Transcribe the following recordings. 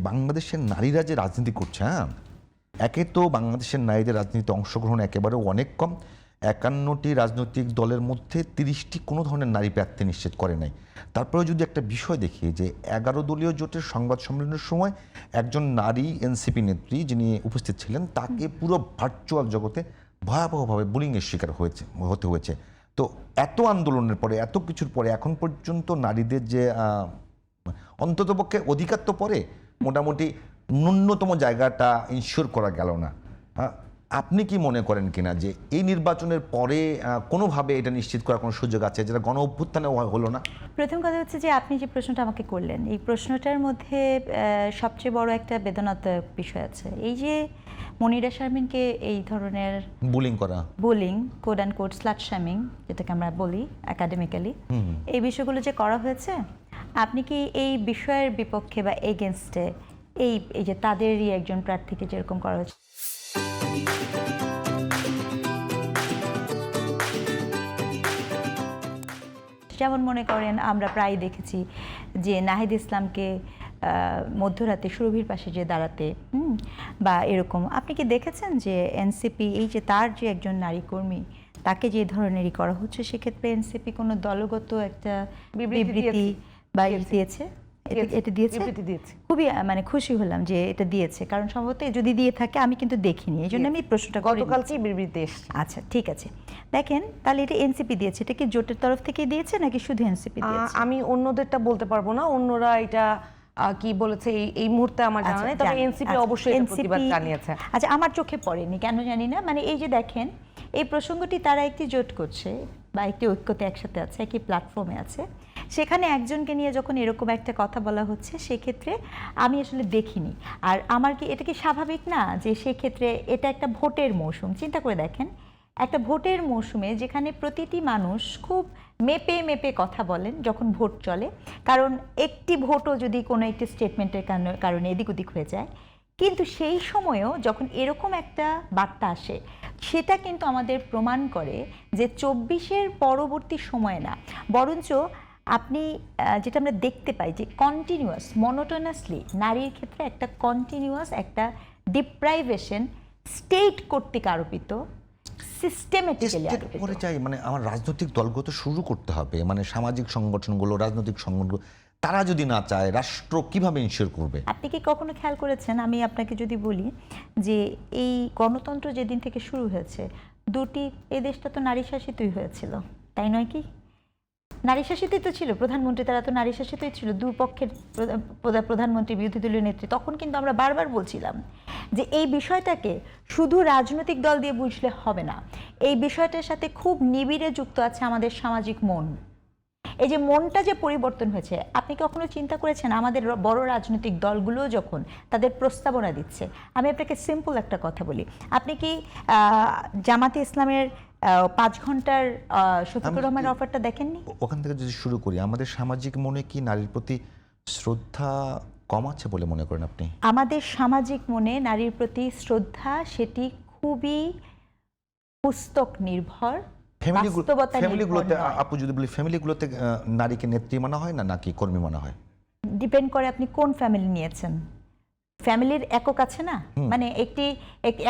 বাংলাদেশের নারীরা যে রাজনীতি করছে, হ্যাঁ, একে তো বাংলাদেশের নারীদের রাজনীতিতে অংশগ্রহণ একেবারে অনেক কম। 51টি রাজনৈতিক দলের মধ্যে 30টি কোনো ধরনের নারী প্রার্থী নিশ্চিত করে নাই। তারপরে যদি একটা বিষয় দেখি যে 11 দলীয় জোটের সংবাদ সম্মেলনের সময় একজন নারী এনসিপি নেত্রী যিনি উপস্থিত ছিলেন তাকে পুরো ভার্চুয়াল জগতে ভয়াবহভাবে বুলিংয়ের শিকার হতে হয়েছে। তো এত আন্দোলনের পরে, এত কিছুর পরে এখন পর্যন্ত নারীদের যে অন্ততপক্ষে অধিকার তো পরে মোটামুটি ন্যূনতম জায়গাটা ইনশিওর করা গেল না। আপনি কি মনে করেন কিনা যে এই নির্বাচনের পরে কোনোভাবে এটা নিশ্চিত করার কোনো সুযোগ আছে, যেটা গণ অভ্যুত্থানে হলো না? প্রথম কথা হচ্ছে যে আপনি যে প্রশ্নটা আমাকে করলেন, এই প্রশ্নটার মধ্যে সবচেয়ে বড় একটা বেদনাদায়ক বিষয় আছে। এই যে মনিরা শারমিনকে এই ধরনের bullying code and code slut shaming, যেটাকে আমরা বলি একাডেমিক্যালি, এই বিষয়গুলো যে করা হয়েছে, আপনি কি এই বিষয়ের বিপক্ষে বা এগেনস্টে এই যে তাদেরই একজন প্রার্থীকে যেরকম করা হয়েছে, যেমন মনে করেন আমরা প্রায় দেখেছি যে নাহিদ ইসলামকে মধ্যরাতে সুরভির পাশে যে দাঁড়াতে বা এরকম, আপনি কি দেখেছেন যে এনসিপি এই যে তার যে একজন নারী কর্মী তাকে যে ধরনেরই করা হচ্ছে, সেক্ষেত্রে এনসিপি কোনো দলগত একটা বিবৃতি বা দিয়েছে? এটা দিয়েছে, খুবই মানে খুশি হলাম যে এটা দিয়েছে, কারণ সম্ভবত যদি দিয়ে থাকে আমি কিন্তু দেখিনি, এই জন্য আমি প্রশ্নটা গতকালকে বিবৃতি এসেছে। আচ্ছা ঠিক আছে, দেখেন তাহলে এটা এনসিপি দিয়েছে, এটা কি জোটের তরফ থেকে দিয়েছে নাকি শুধু এনসিপি দিয়েছে? আমি অন্যদেরটা বলতে পারবো না, অন্যরা এটা কি বলেছে এই মুহূর্তে আমার জানা নেই, তবে এনসিপি অবশ্যই এটা প্রতিবাদ জানিয়েছে। আচ্ছা, আমার চোখে পড়েনি, কেন জানি না, মানে এই যে দেখেন এই প্রসঙ্গটি তারা একটি জোট করছে বা একটি ঐক্যতে একসাথে আছে, একই প্ল্যাটফর্মে আছে, সেখানে একজনকে নিয়ে যখন এরকম একটা কথা বলা হচ্ছে, সেক্ষেত্রে আমি আসলে দেখিনি। আর আমার কি এটা কি স্বাভাবিক না যে সেক্ষেত্রে এটা একটা ভোটের মৌসুম, চিন্তা করে দেখেন একটা ভোটের মৌসুমে যেখানে প্রতিটি মানুষ খুব মেপে মেপে কথা বলেন যখন ভোট চলে, কারণ একটি ভোটও যদি কোনো একটি স্টেটমেন্টের কারণে এদিক ওদিক হয়ে যায়, কিন্তু সেই সময়েও যখন এরকম একটা বার্তা আসে, সেটা কিন্তু আমাদের প্রমাণ করে যে 24-এর পরবর্তী সময়ে না, বরঞ্চ আপনি যেটা আমরা দেখতে পাই যে কন্টিনিউয়াস মনোটোনাসলি নারীর ক্ষেত্রে একটা কন্টিনিউয়াস একটা ডিপ্রাইভেশন স্টেট কর্তৃক আরোপিত, সিস্টেমেটিক্যালি চাই। মানে আমার রাজনৈতিক দলগুলো তো শুরু করতে হবে, মানে সামাজিক সংগঠনগুলো, রাজনৈতিক সংগঠনগুলো, তারা যদি না চায় রাষ্ট্র কিভাবে ইনশিওর করবে? আপনি কি কখনো খেয়াল করেছেন, আমি আপনাকে যদি বলি যে এই গণতন্ত্র যেদিন থেকে শুরু হয়েছে, এই দেশটা তো নারী শাসিতই হয়েছিল, তাই নয় কি? নারী শাসিতই তো ছিল, প্রধানমন্ত্রী তারা তো নারী শাসিতই ছিল, দুপক্ষের প্রধানমন্ত্রী, বিরোধী দলীয় নেত্রী। তখন কিন্তু আমরা বারবার বলছিলাম যে এই বিষয়টাকে শুধু রাজনৈতিক দল দিয়ে বুঝলে হবে না, এই বিষয়টার সাথে খুব নিবিড়ে যুক্ত আছে আমাদের সামাজিক মন। এই যে মনটা যে পরিবর্তন হয়েছে, আপনি কখনো চিন্তা করেছেন আমাদের বড় রাজনৈতিক দলগুলো যখন তাদের প্রস্তাবনা দিচ্ছে, আমি আপনাকে সিম্পল একটা কথা বলি, আপনি কি জামাতে ইসলামের 5 ঘন্টার শফিকুর রহমানের অফারটা দেখেননি? ওখান থেকে যদি শুরু করি, আমাদের সামাজিক মনে কি নারীর প্রতি শ্রদ্ধা কম আছে বলে মনে করেন আপনি? আমাদের সামাজিক মনে নারীর প্রতি শ্রদ্ধা, সেটি খুবই পুস্তক নির্ভর। ফ্যামিলিগুলোতে আপু যদি বলি, ফ্যামিলিগুলোতে নারীকে নেত্রী মানা হয় না নাকি কর্মী মানা হয়? ডিপেন্ড করে আপনি কোন ফ্যামিলি নিয়েছেন। ফ্যামিলির একক আছে না, মানে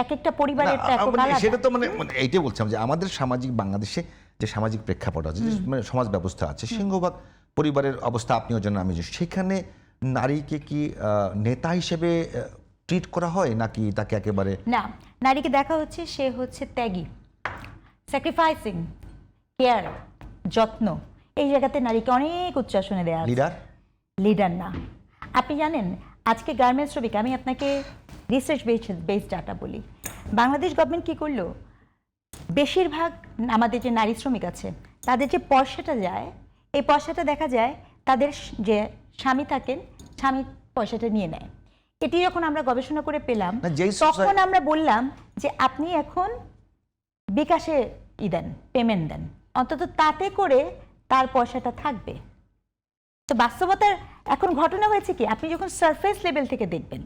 এক একটা পরিবারের একটা একক আলাদা। সেটা তো মানে এইটাই বলছিলাম যে আমাদের সামাজিক বাংলাদেশে যে সামাজিক প্রেক্ষাপট আছে, মানে সমাজ ব্যবস্থা আছে, সিংহভাগ পরিবারের অবস্থা আপনিও জানেন আমি যে, সেখানে নারীকে কি নেতা হিসেবে ট্রিট করা হয় নাকি তাকে একেবারে না, নারীকে দেখা হচ্ছে সে হচ্ছে ত্যাগী, স্যাক্রিফাইসিং, কেয়ার, যত্ন, এই জায়গাতে নারীকে অনেক উচ্চ আসনে দেওয়া আছে। লিডার না। আপনি জানেন আজকে গার্মেন্টস শ্রমিক, আমি আপনাকে রিসার্চ বেসড ডাটা বলি, বাংলাদেশ গভর্নমেন্ট কি করলো, বেশিরভাগ আমাদের যে নারী শ্রমিক আছে তাদের যে পয়সাটা যায়, এই পয়সাটা দেখা যায় তাদের যে স্বামী থাকেন, স্বামী পয়সাটা নিয়ে নেয়। এটি যখন আমরা গবেষণা করে পেলাম, তখন আমরা বললাম যে আপনি এখন বিকাশে দেন, পেমেন্ট দেন, অন্তত তাতে করে তার পয়সাটা থাকবে। তো বাস্তবতার এখন ঘটনা হয়েছে কি, আপনি যখন সারফেস লেভেল থেকে দেখবেন,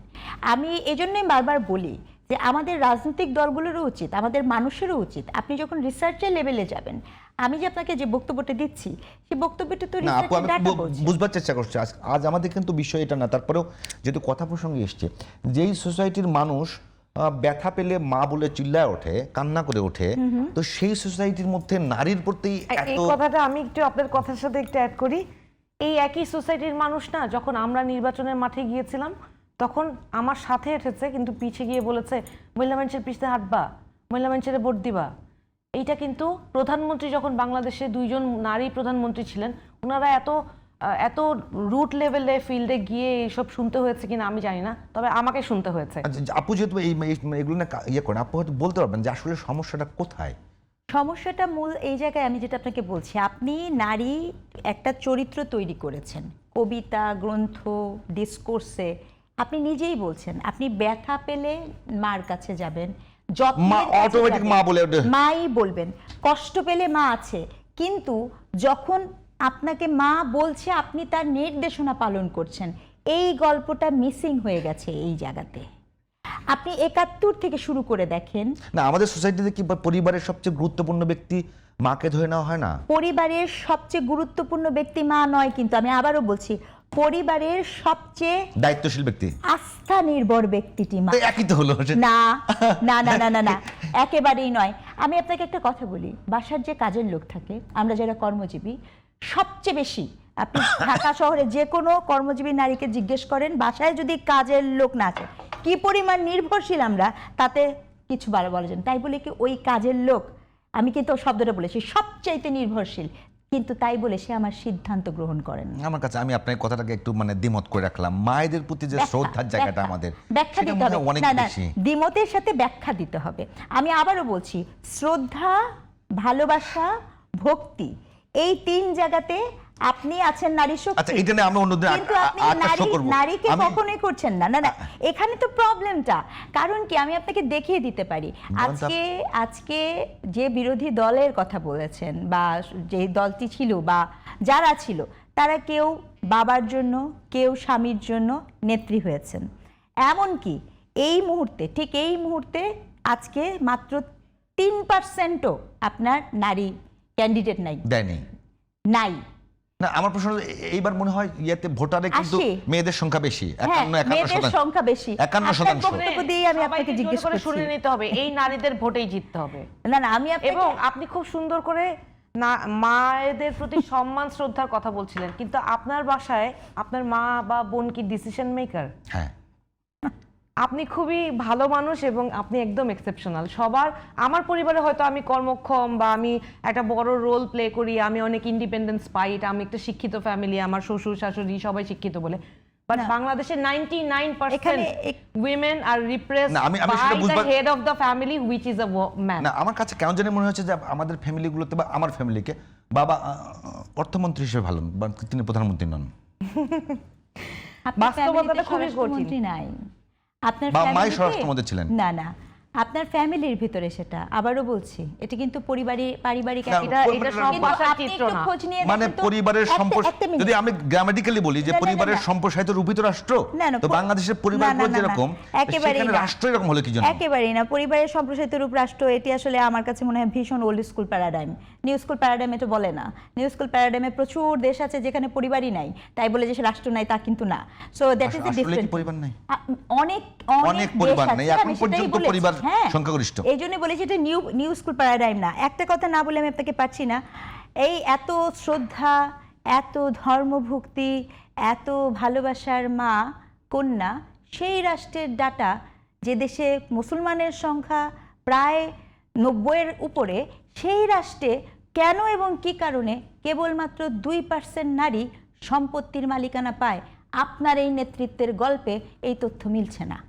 আমি এই জন্যই বারবার বলি যে যে আমাদের রাজনৈতিক দলগুলোরও উচিত, আমাদের মানুষেরও উচিত, আপনি যখন রিসার্চের লেভেলে যাবেন, আমি যে আপনাকে যে বক্তব্যটা দিচ্ছি সেই বক্তব্যটা তো না আপু, রিসার্চের আমি ডাটা বলছে। বুঝবার চেষ্টা করছি। আজ আমাদের কিন্তু বিষয় এটা না, তারপরেও যেহেতু কথা প্রসঙ্গে এসছে, যেই সোসাইটির মানুষ ব্যথা পেলে মা বলে চিল্লায় ওঠে, কান্না করে ওঠে, তো সেই সোসাইটির মধ্যে নারীর প্রতি এত এই কথাটা আমি একটু আপনার কথার সাথে একটু অ্যাড করি। এই একই সোসাইটির মানুষ না, যখন আমরা নির্বাচনের মাঠে গিয়েছিলাম তখন আমার সাথে এসেছে, কিন্তু পিছে গিয়ে বলেছে মহিলা মানুষের পিছনে হাঁটবা, মহিলা মানুষের ভোট দিবা। এইটা কিন্তু প্রধানমন্ত্রী যখন বাংলাদেশে 2জন নারী প্রধানমন্ত্রী ছিলেন, ওনারা এত রুট লেভেলে ফিল্ডে গিয়ে এইসব শুনতে হয়েছে কিনা আমি জানি না, তবে আমাকে শুনতে হয়েছে। আপু যেহেতু এগুলো না ইয়ে করেন, আপু হয়তো বলতে পারবেন যে আসলে সমস্যাটা কোথায়। সমস্যাটা মূল এই জায়গায়, আমি যেটা আপনাকে বলছি, আপনি নারী একটা চরিত্র তৈরি করেছেন কবিতা, গ্রন্থ, ডিসকোর্সে। আপনি নিজেই বলছেন আপনি ব্যথা পেলে মার কাছে যাবেন, মা অটোমেটিক মা বলে ওঠে। মাই বলবেন, কষ্ট পেলে মা আছে, কিন্তু যখন আপনাকে মা বলছে আপনি তার নির্দেশনা পালন করছেন, এই গল্পটা মিসিং হয়ে গেছে এই জায়গাতে। আপনি 71 থেকে শুরু করে দেখেন না আমাদের সোসাইটিতে কি পরিবারের সবচেয়ে গুরুত্বপূর্ণ ব্যক্তি মাকে ধরে নেওয়া হয় না? পরিবারের সবচেয়ে গুরুত্বপূর্ণ ব্যক্তি মা নয়, কিন্তু আমি আবারও বলছি পরিবারের সবচেয়ে দায়িত্বশীল ব্যক্তি, আস্থা নির্ভর ব্যক্তিটি মা। তো একই তো হলো। না না না না না না একেবারেই নয়। আমি আপনাকে একটা কথা বলি, বাসার যে কাজের লোক থাকে, আমরা যারা কর্মজীবী, সবচেয়ে বেশি আপনি ঢাকা শহরে যে কোনো কর্মজীবী নারীকে জিজ্ঞেস করেন, বাসায় যদি কাজের লোক না আছে কি পরিমাণ নির্ভরশীল আমরা, তাতে কিছু বলা যায় না। তাই বলে কি ওই কাজের লোক, আমি কিন্তু শব্দটা বলেছি, সবচাইতে নির্ভরশীল, কিন্তু তাই বলে সে আমার সিদ্ধান্ত গ্রহণ করেন না। আমার কাছে, আমি আপনার কথাটাকে একটু দ্বিমত করে রাখলাম। মায়েদের প্রতি যে শ্রদ্ধার জায়গাটা আমাদের, ব্যাখ্যা সেটা দিতে মনে হবে, হয় অনেক না না বেশি। দ্বিমতের সাথে ব্যাখ্যা দিতে হবে। আমি আবারও বলছি, শ্রদ্ধা, ভালোবাসা, ভক্তি, এই 3 জায়গাতে আপনি আছেন নারী শক্তি। আচ্ছা, এটা নিয়ে আমরা অন্যদিন কিন্তু আপনি আকাশ করব। নারীকে কখনোই করছেন না। না না, এখানে তো প্রবলেমটা। কারণ কি, আমি আপনাকে দেখিয়ে দিতে পারি। আজকে যে বিরোধী দলের কথা বলেছেন, বা যে দলটি ছিল বা যারা ছিল, তারা কেউ বাবার জন্য, কেউ স্বামীর জন্য নেত্রী হয়েছেন। এমনকি এই মুহূর্তে, ঠিক এই মুহূর্তে আজকে মাত্র 3%ও আপনার নারী ক্যান্ডিডেট নাই। দেয়নি নাই না। আমার প্রশ্ন এইবার মনে হয় ইয়েতে ভোটারে কিন্তু মেয়েদের সংখ্যা বেশি, 51% সংখ্যা বেশি। 51%। বক্তব্য দিয়ে আমি আপনাকে জিজ্ঞেস করে করছি, শুনে নিতে হবে এই নারীদের ভোটেই জিততে হবে। না না, আমি এবং আপনি খুব সুন্দর করে না মায়েদের প্রতি সম্মান শ্রদ্ধার কথা বলছিলেন, কিন্তু আপনার বাসায় আপনার মা বা বোন কি ডিসিশন মেকার? হ্যাঁ, আপনি খুবই ভালো মানুষ এবং আপনি একদম এক্সেপশনাল। আমার পরিবারে হয়তো আমি কর্মক্ষম বা আমি একটা বড় রোল প্লে করি, আমি অনেক ইন্ডিপেন্ডেন্স পাই, এটা আমি একটা শিক্ষিত ফ্যামিলি, আমার শ্বশুর শাশুড়ি সবাই শিক্ষিত বলে, বাট বাংলাদেশের 99% women are repressed by the head of the family which is a man. না আমার কাছে কেন জানি মনে হচ্ছে যে আমাদের ফ্যামিলিগুলোতে বা আমার ফ্যামিলিকে বাবা অর্থমন্ত্রী হিসেবে ভালো, তিনি প্রধানমন্ত্রী নন। বাস্তবতাটা খুবই কঠিন। নাই আপনার বা মাই ফ্যামিলিতে, স্বরাষ্ট্রমন্ত্রী ছিলেন। না না, আপনার ফ্যামিলির ভিতরে সেটা, আবারও বলছি, এটা কিন্তু পারিবারিক না, এটা সব বাসার চিত্র না। খোঁজ নিয়ে পরিবারের যদি আমি গ্রামাটিক্যালি বলি যে পরিবারের সম্প্রসারিত রূপিত রাষ্ট্র, তো বাংলাদেশের পরিবারগুলো যেরকম, সেখানে রাষ্ট্র এরকম হলো কি জন্য? একেবারেই না। পরিবারের সম্প্রসারিত রূপ রাষ্ট্র, এটি আসলে আমার কাছে মনে হয় ভীষণ old school paradigm. New school paradigm এটা বলে না। নিউ স্কুল প্যারাডাইমে প্রচুর দেশ আছে যেখানে পরিবারই নাই, তাই বলে যে রাষ্ট্র নাই তা কিন্তু না। So that is the difference. পরিবার নাই, অনেক পরিবার দেশ নেই আছে, এখন আমি সেটাই পর্যন্ত, বলেছি। পরিবার হ্যাঁ, সংখ্যাগরিষ্ঠ। এই জন্য বলেছি এটা নিউ স্কুল প্যারাডাইম না। একটা কথা না বলে আমি আপনাকে পারছি না। এই এত শ্রদ্ধা, এত ধর্মভক্তি, এত ভালোবাসার মা কন্যা, সেই রাষ্ট্রের ডাটা, যে দেশে মুসলমানের সংখ্যা প্রায় 90-এর উপরে, সেই রাষ্ট্রে কেন এবং কি কারণে কেবলমাত্র 2% নারী সম্পত্তির মালিকানা পায়? আপনার এই নেতৃত্বের গল্পে এই তথ্য মিলছে না।